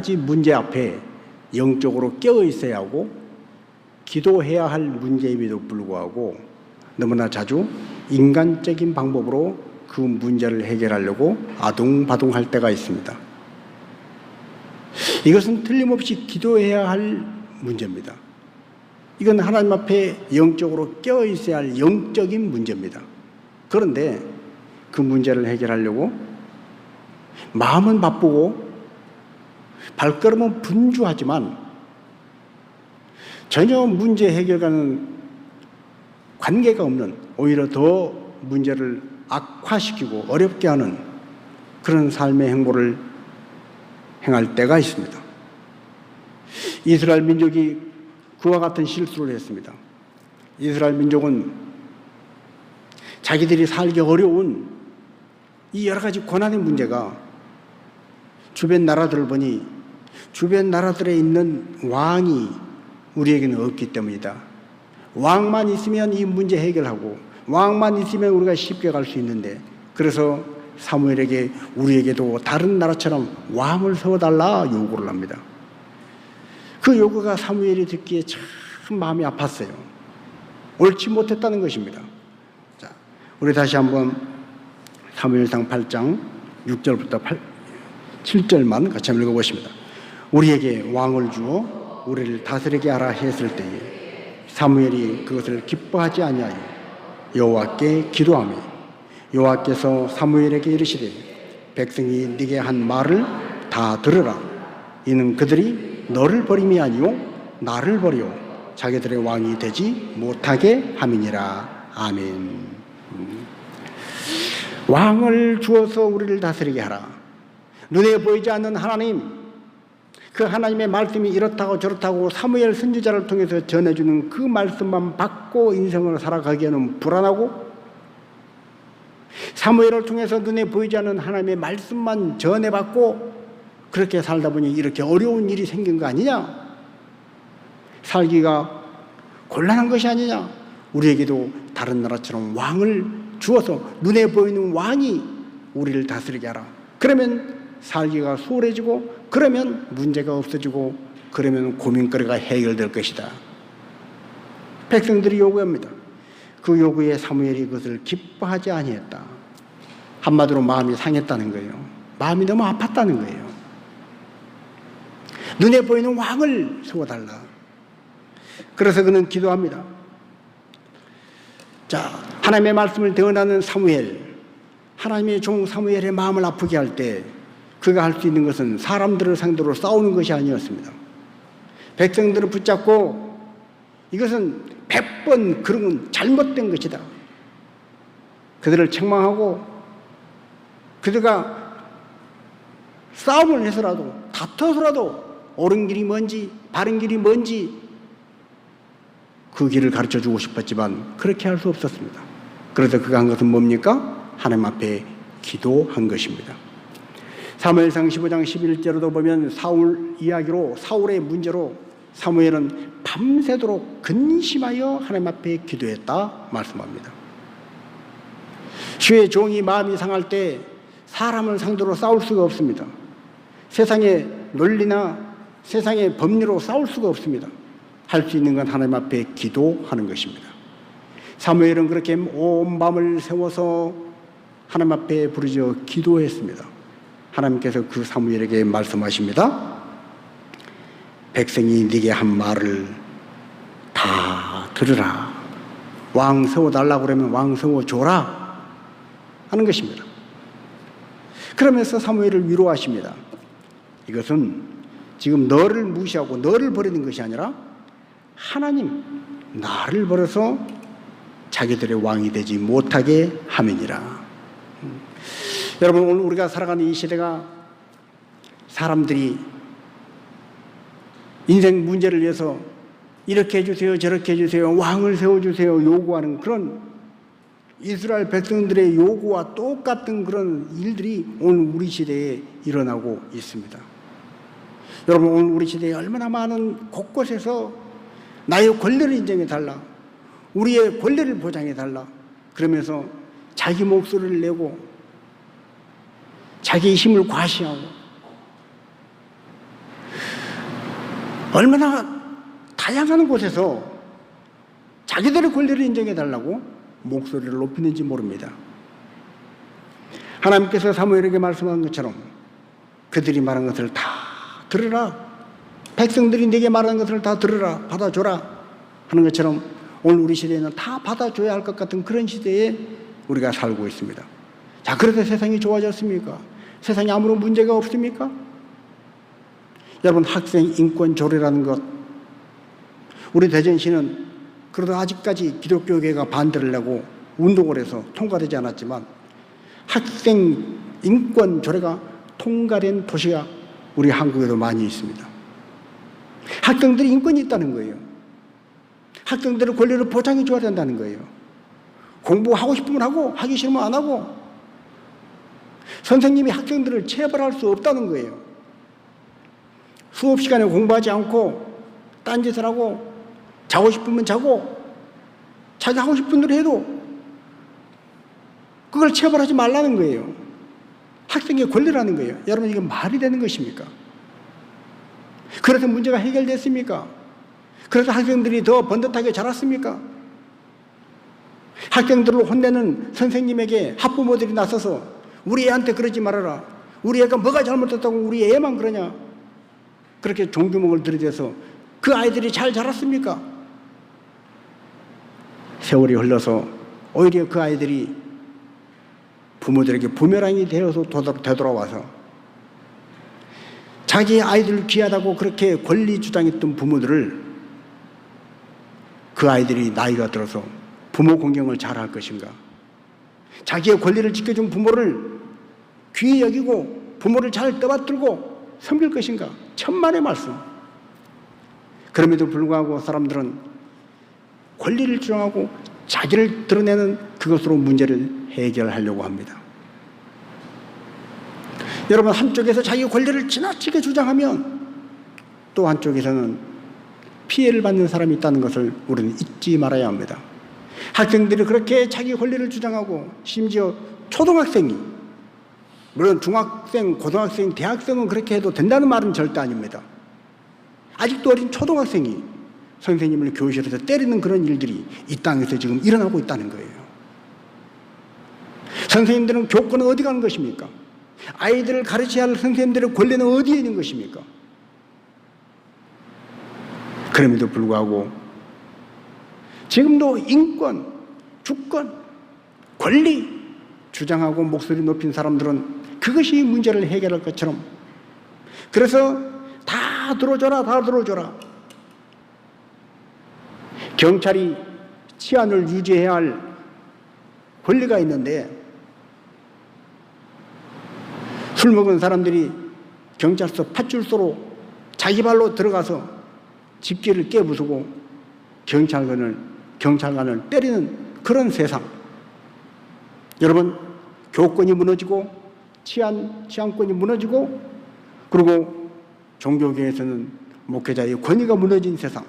가지 문제 앞에 영적으로 깨어 있어야 하고 기도해야 할 문제임에도 불구하고 너무나 자주 인간적인 방법으로 그 문제를 해결하려고 아둥바둥할 때가 있습니다. 이것은 틀림없이 기도해야 할 문제입니다. 이건 하나님 앞에 영적으로 깨어 있어야 할 영적인 문제입니다. 그런데 그 문제를 해결하려고 마음은 바쁘고 발걸음은 분주하지만 전혀 문제 해결과는 관계가 없는, 오히려 더 문제를 악화시키고 어렵게 하는 그런 삶의 행보를 행할 때가 있습니다. 이스라엘 민족이 그와 같은 실수를 했습니다. 이스라엘 민족은 자기들이 살기 어려운 이 여러 가지 고난의 문제가 주변 나라들을 보니 주변 나라들에 있는 왕이 우리에게는 없기 때문이다. 왕만 있으면 이 문제 해결하고 왕만 있으면 우리가 쉽게 갈 수 있는데, 그래서 사무엘에게 우리에게도 다른 나라처럼 왕을 세워달라 요구를 합니다. 그 요구가 사무엘이 듣기에 참 마음이 아팠어요. 옳지 못했다는 것입니다. 자, 우리 다시 한번 사무엘상 8장 6절부터 7절만 같이 한번 읽어보십니다. 우리에게 왕을 주어 우리를 다스리게 하라 했을 때에 사무엘이 그것을 기뻐하지 아니하여 여호와께 기도하며 여호와께서 사무엘에게 이르시되 백성이 네게 한 말을 다 들으라. 이는 그들이 너를 버림이 아니요 나를 버려 자기들의 왕이 되지 못하게 함이니라. 아멘. 왕을 주어서 우리를 다스리게 하라. 눈에 보이지 않는 하나님, 그 하나님의 말씀이 이렇다고 저렇다고 사무엘 선지자를 통해서 전해주는 그 말씀만 받고 인생을 살아가기에는 불안하고, 사무엘을 통해서 눈에 보이지 않는 하나님의 말씀만 전해받고 그렇게 살다 보니 이렇게 어려운 일이 생긴 거 아니냐? 살기가 곤란한 것이 아니냐? 우리에게도 다른 나라처럼 왕을 주어서 눈에 보이는 왕이 우리를 다스리게 하라. 그러면 살기가 수월해지고, 그러면 문제가 없어지고, 그러면 고민거리가 해결될 것이다. 백성들이 요구합니다. 그 요구에 사무엘이 그것을 기뻐하지 아니했다. 한마디로 마음이 상했다는 거예요. 마음이 너무 아팠다는 거예요. 눈에 보이는 왕을 세워달라. 그래서 그는 기도합니다. 자, 하나님의 말씀을 대언하는 사무엘, 하나님의 종 사무엘의 마음을 아프게 할 때 그가 할 수 있는 것은 사람들을 상대로 싸우는 것이 아니었습니다. 백성들을 붙잡고 이것은 100번 그런 건 잘못된 것이다. 그들을 책망하고 그들과 싸움을 해서라도 다퉈서라도 옳은 길이 뭔지 바른 길이 뭔지 그 길을 가르쳐주고 싶었지만 그렇게 할 수 없었습니다. 그래서 그가 한 것은 뭡니까? 하나님 앞에 기도한 것입니다. 사무엘상 15장 11절에도 보면 사울 이야기로, 사울의 문제로 사무엘은 밤새도록 근심하여 하나님 앞에 기도했다 말씀합니다. 주의 종이 마음이 상할 때 사람을 상대로 싸울 수가 없습니다. 세상의 논리나 세상의 법리로 싸울 수가 없습니다. 할 수 있는 건 하나님 앞에 기도하는 것입니다. 사무엘은 그렇게 온 밤을 세워서 하나님 앞에 부르짖어 기도했습니다. 하나님께서 그 사무엘에게 말씀하십니다. 백성이 네게 한 말을 다 들으라. 왕 세워달라고 그러면 왕 세워줘라 하는 것입니다. 그러면서 사무엘을 위로하십니다. 이것은 지금 너를 무시하고 너를 버리는 것이 아니라 하나님 나를 버려서 자기들의 왕이 되지 못하게 함이니라. 여러분, 오늘 우리가 살아가는 이 시대가 사람들이 인생 문제를 위해서 이렇게 해주세요 저렇게 해주세요 왕을 세워주세요 요구하는 그런 이스라엘 백성들의 요구와 똑같은 그런 일들이 오늘 우리 시대에 일어나고 있습니다. 여러분, 오늘 우리 시대에 얼마나 많은 곳곳에서 나의 권리를 인정해달라, 우리의 권리를 보장해달라 그러면서 자기 목소리를 내고 자기 힘을 과시하고 얼마나 다양한 곳에서 자기들의 권리를 인정해달라고 목소리를 높이는지 모릅니다. 하나님께서 사무엘에게 말씀한 것처럼 그들이 말한 것을 다 들으라, 백성들이 네게 말하는 것을 다 들으라, 받아줘라 하는 것처럼 오늘 우리 시대에는 다 받아줘야 할 것 같은 그런 시대에 우리가 살고 있습니다. 자, 그래서 세상이 좋아졌습니까? 세상에 아무런 문제가 없습니까? 여러분, 학생 인권 조례라는 것, 우리 대전시는 그래도 아직까지 기독교계가 반대를 하고 운동을 해서 통과되지 않았지만 학생 인권 조례가 통과된 도시가 우리 한국에도 많이 있습니다. 학생들이 인권이 있다는 거예요. 학생들의 권리를 보장해 줘야 된다는 거예요. 공부하고 싶으면 하고 하기 싫으면 안 하고, 선생님이 학생들을 체벌할 수 없다는 거예요. 수업 시간에 공부하지 않고 딴짓을 하고 자고 싶으면 자고 자기 하고 싶은 대로 해도 그걸 체벌하지 말라는 거예요. 학생의 권리라는 거예요. 여러분, 이게 말이 되는 것입니까? 그래서 문제가 해결됐습니까? 그래서 학생들이 더 번듯하게 자랐습니까? 학생들을 혼내는 선생님에게 학부모들이 나서서 우리 애한테 그러지 말아라, 우리 애가 뭐가 잘못했다고 우리 애만 그러냐, 그렇게 종주먹을 들이대서 그 아이들이 잘 자랐습니까? 세월이 흘러서 오히려 그 아이들이 부모들에게 부메랑이 되어서 되돌아와서 자기 아이들 귀하다고 그렇게 권리 주장했던 부모들을 그 아이들이 나이가 들어서 부모 공경을 잘할 것인가, 자기의 권리를 지켜준 부모를 귀히 여기고 부모를 잘 떠받들고 섬길 것인가, 천만의 말씀. 그럼에도 불구하고 사람들은 권리를 주장하고 자기를 드러내는 그것으로 문제를 해결하려고 합니다. 여러분, 한쪽에서 자기 권리를 지나치게 주장하면 또 한쪽에서는 피해를 받는 사람이 있다는 것을 우리는 잊지 말아야 합니다. 학생들이 그렇게 자기 권리를 주장하고, 심지어 초등학생이, 물론 중학생, 고등학생, 대학생은 그렇게 해도 된다는 말은 절대 아닙니다. 아직도 어린 초등학생이 선생님을 교실에서 때리는 그런 일들이 이 땅에서 지금 일어나고 있다는 거예요. 선생님들은 교권은 어디 가는 것입니까? 아이들을 가르쳐야 할 선생님들의 권리는 어디에 있는 것입니까? 그럼에도 불구하고 지금도 인권, 주권, 권리 주장하고 목소리 높인 사람들은 그것이 문제를 해결할 것처럼, 그래서 다 들어줘라, 다 들어줘라. 경찰이 치안을 유지해야 할 권리가 있는데 술 먹은 사람들이 경찰서 파출소로 자기 발로 들어가서 집기를 깨부수고 경찰관을 때리는 그런 세상. 여러분, 교권이 무너지고 치안권이 무너지고, 그리고 종교계에서는 목회자의 권위가 무너진 세상.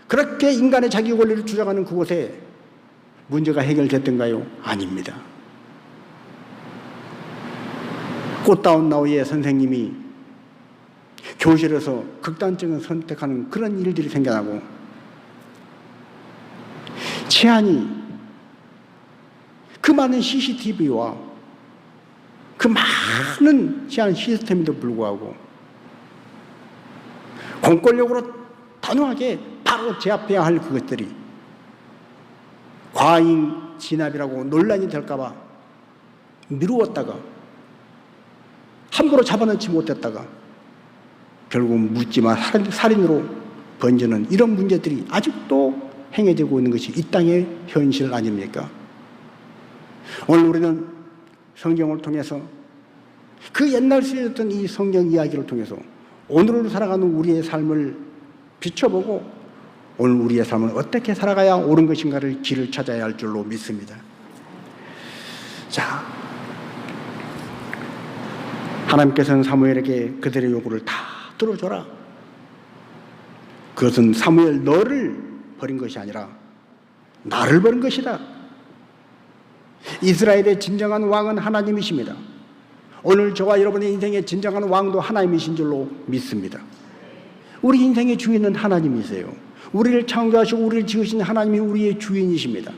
그렇게 인간의 자기 권리를 주장하는 그곳에 문제가 해결됐던가요? 아닙니다. 꽃다운 나우의 선생님이 교실에서 극단적인 선택하는 그런 일들이 생겨나고, 치안이 그 많은 CCTV와 그 많은 치안 시스템에도 불구하고 공권력으로 단호하게 바로 제압해야 할 그것들이 과잉 진압이라고 논란이 될까봐 미루었다가 함부로 잡아넣지 못했다가 결국 묻지마 살인으로 번지는 이런 문제들이 아직도 행해지고 있는 것이 이 땅의 현실 아닙니까? 오늘 우리는 성경을 통해서 그 옛날 쓰였던 이 성경 이야기를 통해서 오늘을 살아가는 우리의 삶을 비춰보고 오늘 우리의 삶은 어떻게 살아가야 옳은 것인가를 길을 찾아야 할 줄로 믿습니다. 자, 하나님께서는 사무엘에게 그들의 요구를 다 들어줘라. 그것은 사무엘 너를 버린 것이 아니라 나를 버린 것이다. 이스라엘의 진정한 왕은 하나님이십니다. 오늘 저와 여러분의 인생의 진정한 왕도 하나님이신 줄로 믿습니다. 우리 인생의 주인은 하나님이세요. 우리를 창조하시고 우리를 지으신 하나님이 우리의 주인이십니다.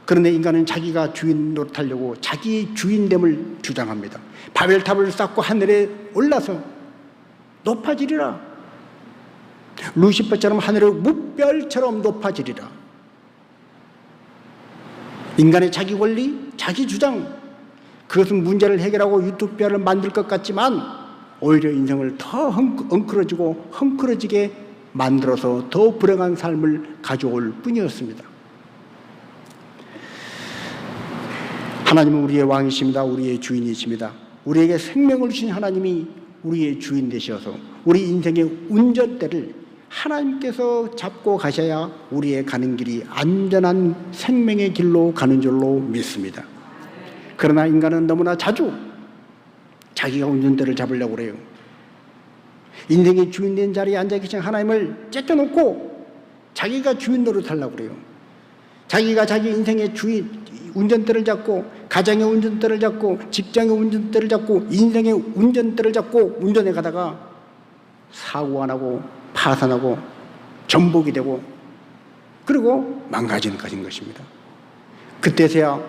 그런데 인간은 자기가 주인 노릇하려고 자기 주인됨을 주장합니다. 바벨탑을 쌓고 하늘에 올라서 높아지리라. 루시퍼처럼 하늘의 무별처럼 높아지리라. 인간의 자기 권리, 자기 주장, 그것은 문제를 해결하고 유토피아를 만들 것 같지만 오히려 인생을 더 헝클어지게 만들어서 더 불행한 삶을 가져올 뿐이었습니다. 하나님은 우리의 왕이십니다. 우리의 주인이십니다. 우리에게 생명을 주신 하나님이 우리의 주인 되셔서 우리 인생의 운전대를 하나님께서 잡고 가셔야 우리의 가는 길이 안전한 생명의 길로 가는 줄로 믿습니다. 그러나 인간은 너무나 자주 자기가 운전대를 잡으려고 그래요. 인생의 주인 된 자리에 앉아 계신 하나님을 째껴놓고 자기가 주인 노릇하려고 그래요. 자기가 자기 인생의 주인 운전대를 잡고 가정의 운전대를 잡고 직장의 운전대를 잡고 인생의 운전대를 잡고 운전해 가다가 사고 안 하고 파산하고 전복이 되고 그리고 망가지는 것입니다. 그때서야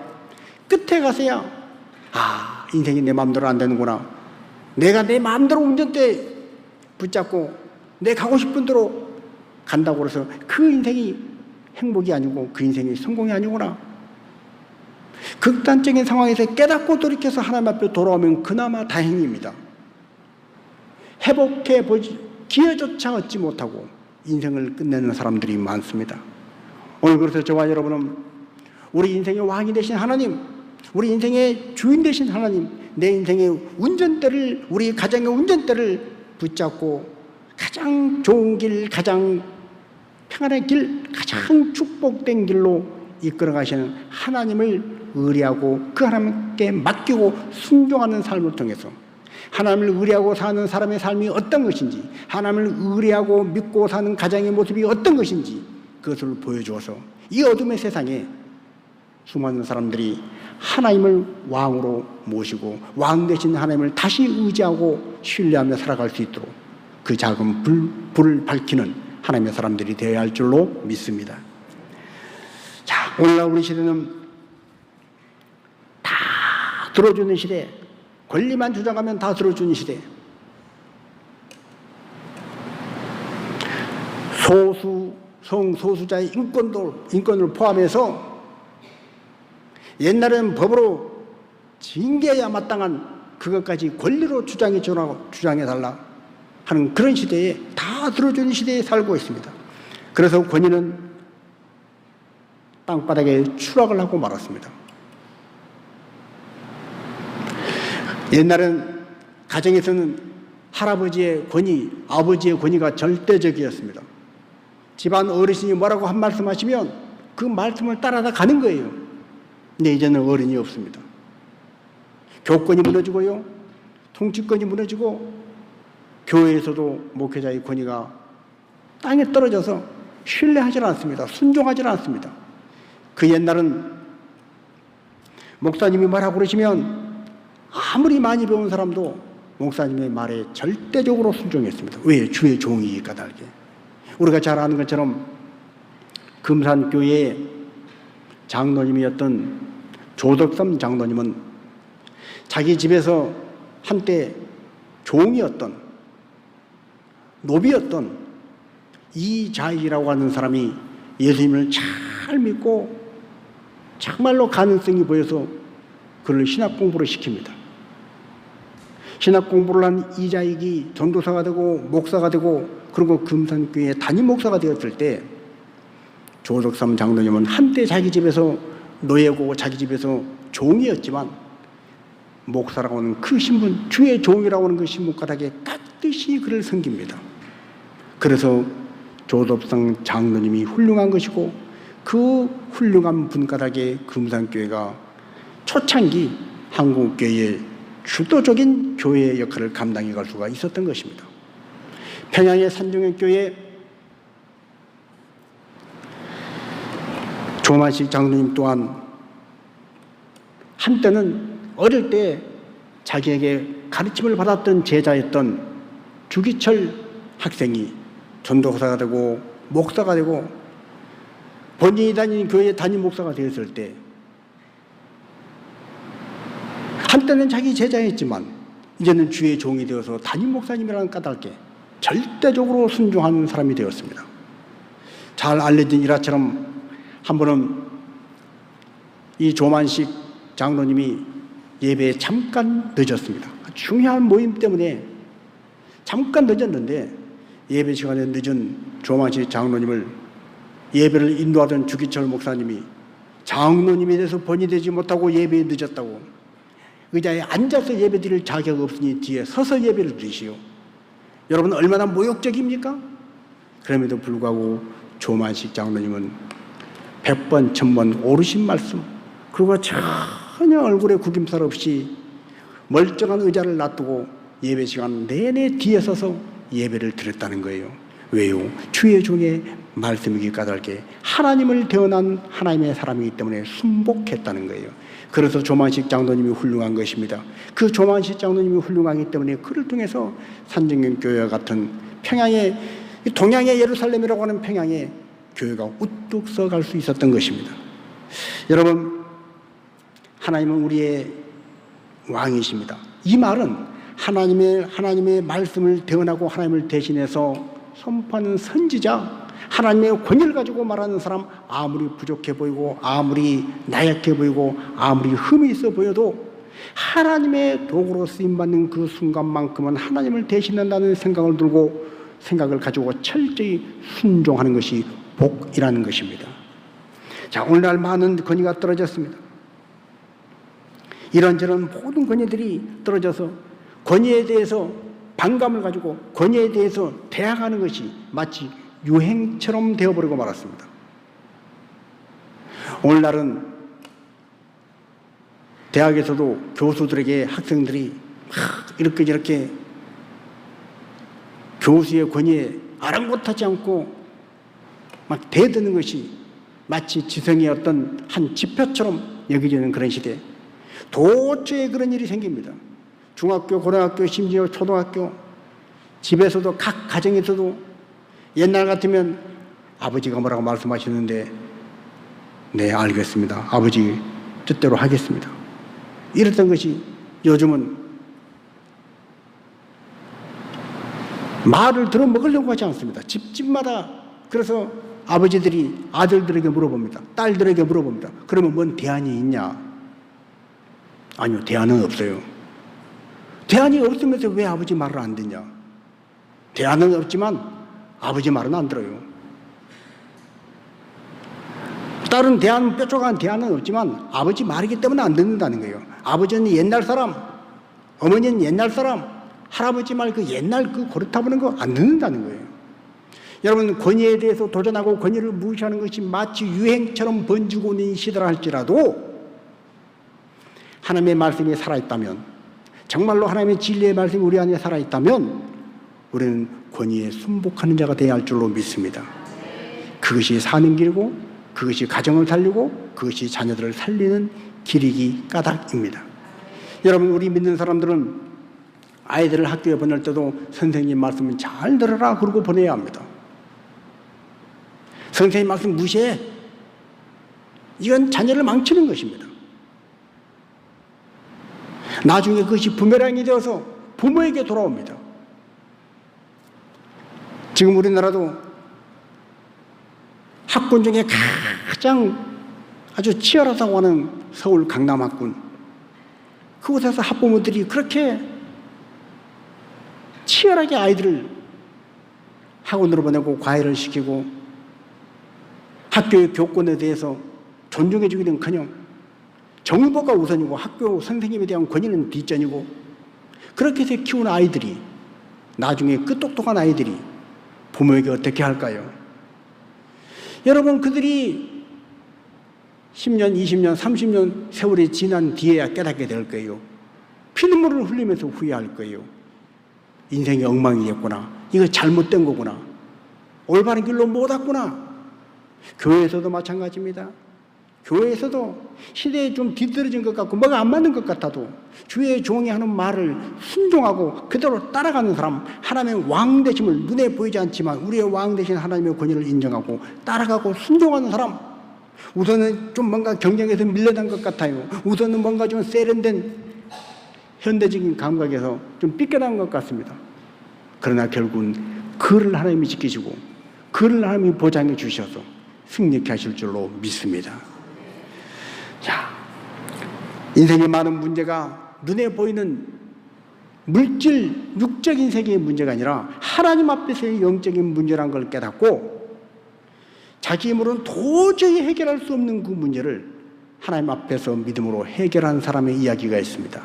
끝에 가서야 인생이 내 마음대로 안 되는구나. 내가 내 마음대로 운전대 붙잡고 내 가고 싶은 대로 간다고 해서 그 인생이 행복이 아니고 그 인생이 성공이 아니구나. 극단적인 상황에서 깨닫고 돌이켜서 하나님 앞에 돌아오면 그나마 다행입니다. 회복해보지 기회조차 얻지 못하고 인생을 끝내는 사람들이 많습니다. 오늘 그래서 저와 여러분은 우리 인생의 왕이 되신 하나님, 우리 인생의 주인 되신 하나님, 내 인생의 운전대를, 우리 가정의 운전대를 붙잡고 가장 좋은 길, 가장 평안의 길, 가장 축복된 길로 이끌어 가시는 하나님을 의뢰하고 그 하나님께 맡기고 순종하는 삶을 통해서 하나님을 의뢰하고 사는 사람의 삶이 어떤 것인지, 하나님을 의뢰하고 믿고 사는 가정의 모습이 어떤 것인지 그것을 보여주어서 이 어둠의 세상에 수많은 사람들이 하나님을 왕으로 모시고 왕 되신 하나님을 다시 의지하고 신뢰하며 살아갈 수 있도록 그 작은 불을 밝히는 하나님의 사람들이 되어야 할 줄로 믿습니다. 자, 오늘날 우리 시대는 다 들어주는 시대, 권리만 주장하면 다 들어주는 시대, 성소수자의 인권을 포함해서 옛날에는 법으로 징계해야 마땅한 그것까지 권리로 주장해달라 하는 그런 시대에 다 들어주는 시대에 살고 있습니다. 그래서 권위는 땅바닥에 추락을 하고 말았습니다. 옛날엔 가정에서는 할아버지의 권위, 아버지의 권위가 절대적이었습니다. 집안 어르신이 뭐라고 한 말씀 하시면 그 말씀을 따라다 가는 거예요. 근데 이제는 어른이 없습니다. 교권이 무너지고요, 통치권이 무너지고 교회에서도 목회자의 권위가 땅에 떨어져서 신뢰하지 않습니다. 순종하지 않습니다. 그 옛날은 목사님이 말하고 그러시면 아무리 많이 배운 사람도 목사님의 말에 절대적으로 순종했습니다. 왜? 주의 종이 까닭에. 우리가 잘 아는 것처럼 금산교회의 장로님이었던 조덕삼 장로님은 자기 집에서 한때 종이었던, 노비였던 이자익이라고 하는 사람이 예수님을 잘 믿고 정말로 가능성이 보여서 그를 신학 공부를 시킵니다. 신학 공부를 한 이자익이 전도사가 되고 목사가 되고 그리고 금산교회 담임 목사가 되었을 때 조덕삼 장로님은 한때 자기 집에서 노예고 자기 집에서 종이었지만 목사라고 하는 그 신분, 주의 종이라고 하는 그 신분 가닥에 깍듯이 그를 섬깁니다. 그래서 조덕삼 장로님이 훌륭한 것이고 그 훌륭한 분가닥에 금산교회가 초창기 한국교회의 주도적인 교회 역할을 감당해 갈 수가 있었던 것입니다. 평양의 산정역교회 조만식 장로님 또한 한때는 어릴 때 자기에게 가르침을 받았던 제자였던 주기철 학생이 전도사가 되고 목사가 되고 본인이 다니는 교회 담임 목사가 되었을 때 한때는 자기 제자였지만 이제는 주의 종이 되어서 담임 목사님이라는 까닭에 절대적으로 순종하는 사람이 되었습니다. 잘 알려진 일화처럼 한 번은 이 조만식 장로님이 예배에 잠깐 늦었습니다. 중요한 모임 때문에 잠깐 늦었는데 예배 시간에 늦은 조만식 장로님을 예배를 인도하던 주기철 목사님이 장로님에 대해서 번이 되지 못하고 예배에 늦었다고 의자에 앉아서 예배 드릴 자격 없으니 뒤에 서서 예배를 드리시오. 여러분 얼마나 모욕적입니까? 그럼에도 불구하고 조만식 장로님은 100번 1000번 오르신 말씀 그리고 전혀 얼굴에 구김살 없이 멀쩡한 의자를 놔두고 예배 시간 내내 뒤에 서서 예배를 드렸다는 거예요. 왜요? 주의 종의 말씀이기 까닭에 하나님을 대언한 하나님의 사람이기 때문에 순복했다는 거예요. 그래서 조만식 장로님이 훌륭한 것입니다. 그 조만식 장로님이 훌륭하기 때문에 그를 통해서 산정경교회와 같은 평양의 동양의 예루살렘이라고 하는 평양의 교회가 우뚝 서갈 수 있었던 것입니다. 여러분, 하나님은 우리의 왕이십니다. 이 말은 하나님의 말씀을 대언하고 하나님을 대신해서 선포하는 선지자, 하나님의 권위를 가지고 말하는 사람, 아무리 부족해 보이고 아무리 나약해 보이고 아무리 흠이 있어 보여도 하나님의 도구로 쓰임받는 그 순간만큼은 하나님을 대신한다는 생각을 가지고 철저히 순종하는 것이 복이라는 것입니다. 자, 오늘날 많은 권위가 떨어졌습니다. 이런저런 모든 권위들이 떨어져서 권위에 대해서 반감을 가지고 권위에 대해서 대항하는 것이 마치 유행처럼 되어버리고 말았습니다. 오늘날은 대학에서도 교수들에게 학생들이 이렇게 교수의 권위에 아랑곳하지 않고 막 대드는 것이 마치 지성의 어떤 한 지표처럼 여겨지는 그런 시대. 도처에 그런 일이 생깁니다. 중학교, 고등학교, 심지어 초등학교, 집에서도 각 가정에서도 옛날 같으면 아버지가 뭐라고 말씀하시는데 네, 알겠습니다. 아버지 뜻대로 하겠습니다. 이랬던 것이 요즘은 말을 들어먹으려고 하지 않습니다. 집마다. 그래서 아버지들이 아들들에게 물어봅니다. 딸들에게 물어봅니다. 그러면 뭔 대안이 있냐? 아니요, 대안은 없어요. 대안이 없으면서 왜 아버지 말을 안 듣냐? 대안은 없지만 아버지 말은 안 들어요. 딸은 뾰족한 대안은 없지만 아버지 말이기 때문에 안 듣는다는 거예요. 아버지는 옛날 사람, 어머니는 옛날 사람, 할아버지 말 그 옛날 그 고르타보는 거 안 듣는다는 거예요. 여러분, 권위에 대해서 도전하고 권위를 무시하는 것이 마치 유행처럼 번지고 있는 시대라 할지라도 하나님의 말씀이 살아있다면, 정말로 하나님의 진리의 말씀이 우리 안에 살아있다면 우리는 권위에 순복하는 자가 되어야 할 줄로 믿습니다. 그것이 사는 길이고 그것이 가정을 살리고 그것이 자녀들을 살리는 길이기 까닭입니다. 여러분, 우리 믿는 사람들은 아이들을 학교에 보낼 때도 선생님 말씀을 잘 들어라 그러고 보내야 합니다. 선생님 말씀 무시해. 이건 자녀를 망치는 것입니다. 나중에 그것이 부메랑이 되어서 부모에게 돌아옵니다. 지금 우리나라도 학군 중에 가장 아주 치열하다고 하는 서울 강남학군, 그곳에서 학부모들이 그렇게 치열하게 아이들을 학원으로 보내고 과외를 시키고 학교의 교권에 대해서 존중해 주기는커녕 정보가 우선이고 학교 선생님에 대한 권위는 뒷전이고 그렇게 해서 키운 아이들이 나중에 그 똑똑한 아이들이 부모에게 어떻게 할까요? 여러분, 그들이 10년, 20년, 30년 세월이 지난 뒤에야 깨닫게 될 거예요. 피눈물을 흘리면서 후회할 거예요. 인생이 엉망이겠구나. 이거 잘못된 거구나. 올바른 길로 못 왔구나. 교회에서도 마찬가지입니다. 교회에서도 시대에 좀 뒤떨어진 것 같고 뭐가 안 맞는 것 같아도 주의 종이 하는 말을 순종하고 그대로 따라가는 사람, 하나님의 왕 되심을 눈에 보이지 않지만 우리의 왕 되신 하나님의 권위를 인정하고 따라가고 순종하는 사람, 우선은 좀 뭔가 경쟁에서 밀려난 것 같아요. 우선은 뭔가 좀 세련된 현대적인 감각에서 좀 삐끗한 것 같습니다. 그러나 결국은 그를 하나님이 지키시고 그를 하나님이 보장해 주셔서 승리케 하실 줄로 믿습니다. 자, 인생의 많은 문제가 눈에 보이는 물질, 육적인 세계의 문제가 아니라 하나님 앞에서의 영적인 문제라는 걸 깨닫고 자기 힘으로는 도저히 해결할 수 없는 그 문제를 하나님 앞에서 믿음으로 해결한 사람의 이야기가 있습니다.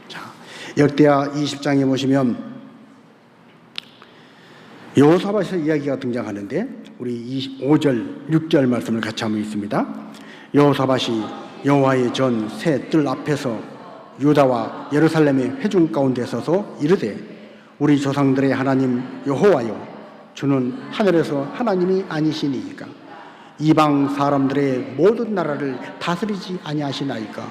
자, 역대하 20장에 보시면 여호사밧의 이야기가 등장하는데 우리 5절, 6절 말씀을 같이 한번 읽습니다. 여호사밧이 여호와의 전 새 뜰 앞에서 유다와 예루살렘의 회중 가운데 서서 이르되 우리 조상들의 하나님 여호와여 주는 하늘에서 하나님이 아니시니이까 이방 사람들의 모든 나라를 다스리지 아니하시나이까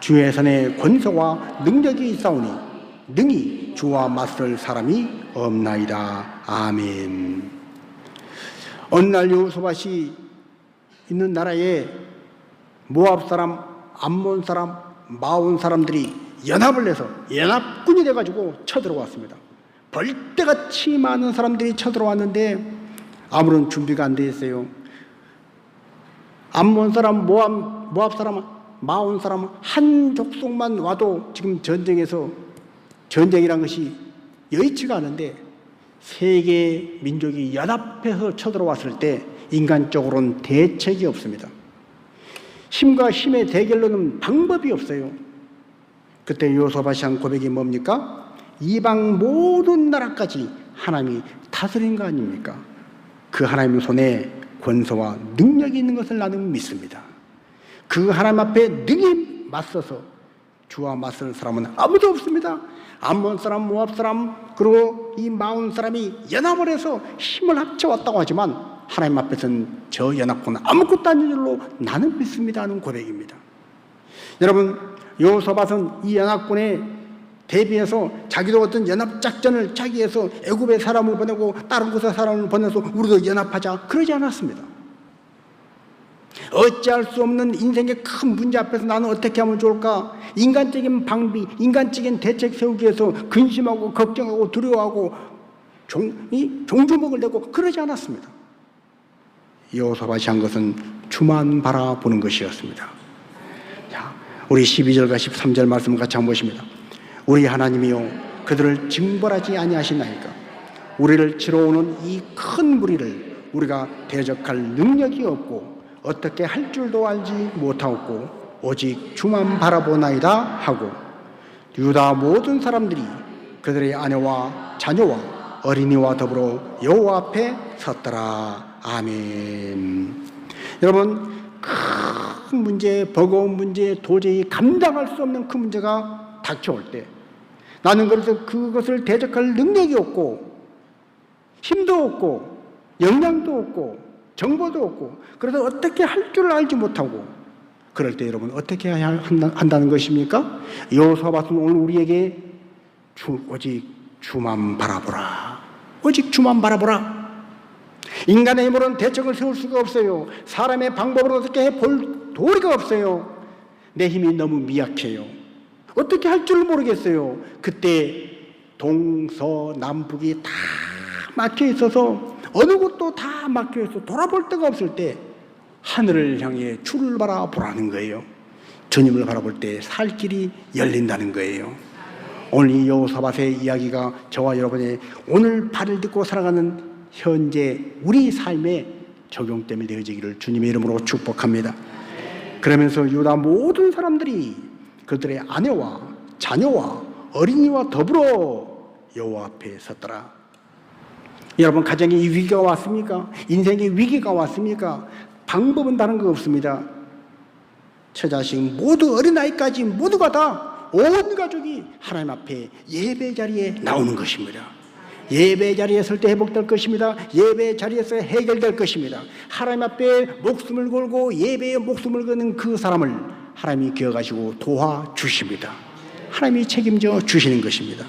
주의 손에 권세와 능력이 있사오니 능히 주와 맞설 사람이 없나이다. 아멘. 어느 날 여호사밧이 있는 나라에 모압 사람, 암몬 사람, 마온 사람들이 연합을 해서 연합군이 돼가지고 쳐들어왔습니다. 벌떼같이 많은 사람들이 쳐들어왔는데 아무런 준비가 안 돼 있어요. 암몬 사람, 모압 사람, 마온 사람 한 족속만 와도 지금 전쟁이란 것이 여의치가 않은데 세계 민족이 연합해서 쳐들어왔을 때 인간적으로는 대책이 없습니다. 힘과 힘의 대결로는 방법이 없어요. 그때 여호사밧이 한 고백이 뭡니까? 이방 모든 나라까지 하나님이 다스린 거 아닙니까? 그 하나님 손에 권세와 능력이 있는 것을 나는 믿습니다. 그 하나님 앞에 능히 맞서서 주와 맞설 사람은 아무도 없습니다. 암몬 사람, 모압 사람, 그리고 이 마온 사람이 연합을 해서 힘을 합쳐왔다고 하지만 하나님 앞에서는 저 연합군은 아무것도 아닌 줄로 나는 믿습니다 하는 고백입니다. 여러분, 여호사밧은 이 연합군에 대비해서 자기도 어떤 연합작전을 자기에서 애굽에 사람을 보내고 다른 곳에 사람을 보내서 우리도 연합하자 그러지 않았습니다. 어찌할 수 없는 인생의 큰 문제 앞에서 나는 어떻게 하면 좋을까? 인간적인 방비, 인간적인 대책 세우기 위해서 근심하고 걱정하고 두려워하고 종주먹을 내고 그러지 않았습니다. 여호사밧이 한 것은 주만 바라보는 것이었습니다. 자, 우리 12절과 13절 말씀 같이 한번 보십니다. 우리 하나님이요 그들을 징벌하지 아니하시나이까 우리를 치러 오는 이 큰 무리를 우리가 대적할 능력이 없고 어떻게 할 줄도 알지 못하고 오직 주만 바라보나이다 하고 유다 모든 사람들이 그들의 아내와 자녀와 어린이와 더불어 여호와 앞에 섰더라. 아멘. 여러분, 큰 문제, 버거운 문제, 도저히 감당할 수 없는 큰 문제가 닥쳐올 때 나는 그래서 그것을 대적할 능력이 없고 힘도 없고 역량도 없고 정보도 없고 그래서 어떻게 할 줄 알지 못하고 그럴 때 여러분 어떻게 해야 한다는 것입니까? 여호사밧은 오늘 우리에게 오직 주만 바라보라. 오직 주만 바라보라. 인간의 힘으로는 대책을 세울 수가 없어요. 사람의 방법으로 어떻게 해볼 도리가 없어요. 내 힘이 너무 미약해요. 어떻게 할 줄 모르겠어요. 그때 동서남북이 다 막혀 있어서 어느 곳도 다 막혀 있어 돌아볼 데가 없을 때 하늘을 향해 주를 바라보라는 거예요. 주님을 바라볼 때 살 길이 열린다는 거예요. 오늘 이 여호사밧의 이야기가 저와 여러분의 오늘 발을 딛고 살아가는 현재 우리 삶에 적용됨이 되어지기를 주님의 이름으로 축복합니다. 그러면서 유다 모든 사람들이 그들의 아내와 자녀와 어린이와 더불어 여호와 앞에 섰더라. 여러분, 가정에 위기가 왔습니까? 인생에 위기가 왔습니까? 방법은 다른 거 없습니다. 처자식 모두 어린아이까지 모두가 다 온 가족이 하나님 앞에 예배 자리에 나오는 것입니다. 예배 자리에 설 때 회복될 것입니다. 예배 자리에서 해결될 것입니다. 하나님 앞에 목숨을 걸고 예배에 목숨을 거는 그 사람을 하나님이 기억하시고 도와주십니다. 하나님이 책임져 주시는 것입니다.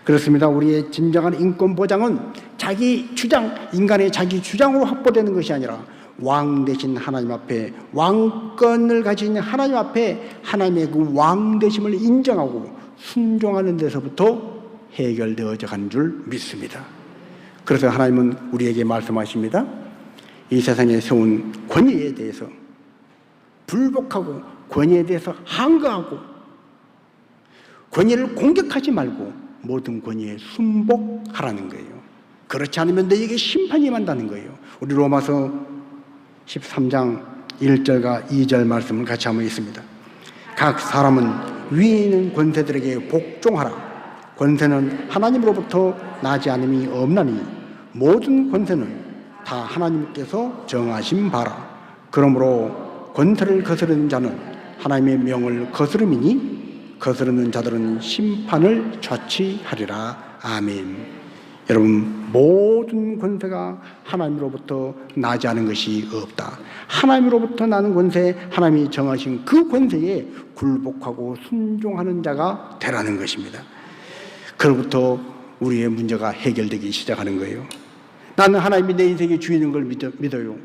그렇습니다. 우리의 진정한 인권 보장은 자기 주장, 인간의 자기 주장으로 확보되는 것이 아니라 왕 되신 하나님 앞에, 왕권을 가진 하나님 앞에 하나님의 그 왕되심을 인정하고 순종하는 데서부터 해결되어져 가는 줄 믿습니다. 그래서 하나님은 우리에게 말씀하십니다. 이 세상에 세운 권위에 대해서 불복하고 권위에 대해서 항거하고 권위를 공격하지 말고 모든 권위에 순복하라는 거예요. 그렇지 않으면 너에게 심판이 임한다는 거예요. 우리 로마서 13장 1절과 2절 말씀을 같이 한번 읽습니다. 각 사람은 위에 있는 권세들에게 복종하라. 권세는 하나님으로부터 나지 않음이 없나니 모든 권세는 다 하나님께서 정하신 바라. 그러므로 권세를 거스르는 자는 하나님의 명을 거스름이니 거스르는 자들은 심판을 자취하리라. 아멘. 여러분, 모든 권세가 하나님으로부터 나지 않은 것이 없다. 하나님으로부터 나는 권세, 하나님이 정하신 그 권세에 굴복하고 순종하는 자가 되라는 것입니다. 그로부터 우리의 문제가 해결되기 시작하는 거예요. 나는 하나님이 내 인생의 주인인 걸 믿어요.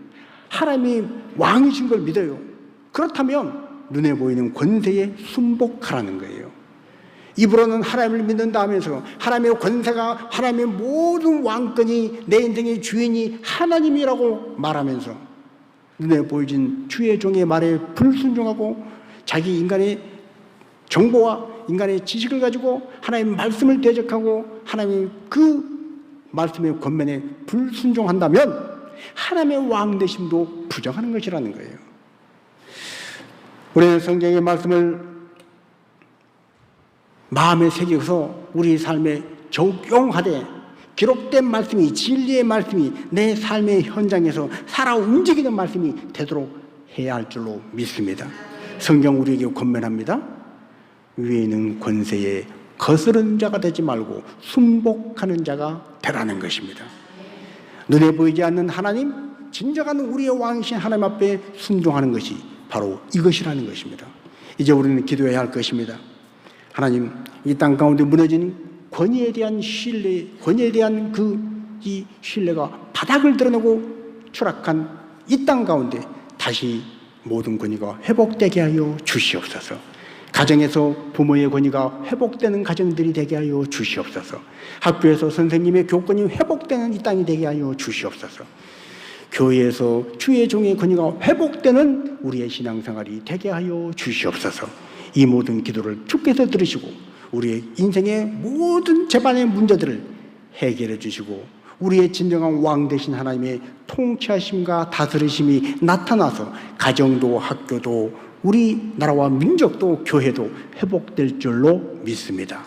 하나님이 왕이신 걸 믿어요. 그렇다면 눈에 보이는 권세에 순복하라는 거예요. 입으로는 하나님을 믿는다 하면서 하나님의 권세가, 하나님의 모든 왕권이, 내 인생의 주인이 하나님이라고 말하면서 눈에 보이진 주의 종의 말에 불순종하고 자기 인간의 정보와 인간의 지식을 가지고 하나님의 말씀을 대적하고 하나님의 그 말씀의 권면에 불순종한다면 하나님의 왕 되심도 부정하는 것이라는 거예요. 우리는 성경의 말씀을 마음에 새겨서 우리 삶에 적용하되 기록된 말씀이, 진리의 말씀이 내 삶의 현장에서 살아 움직이는 말씀이 되도록 해야 할 줄로 믿습니다. 성경 우리에게 권면합니다. 위에 있는 권세에 거스르는 자가 되지 말고 순복하는 자가 되라는 것입니다. 눈에 보이지 않는 하나님, 진정한 우리의 왕이신 하나님 앞에 순종하는 것이 바로 이것이라는 것입니다. 이제 우리는 기도해야 할 것입니다. 하나님, 이 땅 가운데 무너진 권위에 대한 신뢰, 권위에 대한 이 신뢰가 바닥을 드러내고 추락한 이 땅 가운데 다시 모든 권위가 회복되게 하여 주시옵소서. 가정에서 부모의 권위가 회복되는 가정들이 되게 하여 주시옵소서. 학교에서 선생님의 교권이 회복되는 이 땅이 되게 하여 주시옵소서. 교회에서 주의 종의 권위가 회복되는 우리의 신앙생활이 되게 하여 주시옵소서. 이 모든 기도를 주께서 들으시고 우리의 인생의 모든 재반의 문제들을 해결해 주시고 우리의 진정한 왕 되신 하나님의 통치하심과 다스리심이 나타나서 가정도 학교도 우리나라와 민족도 교회도 회복될 줄로 믿습니다.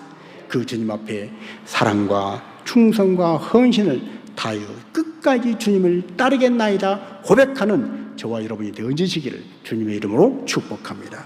그 주님 앞에 사랑과 충성과 헌신을 다하여 끝까지 주님을 따르겠나이다 고백하는 저와 여러분이 되어지시기를 주님의 이름으로 축복합니다.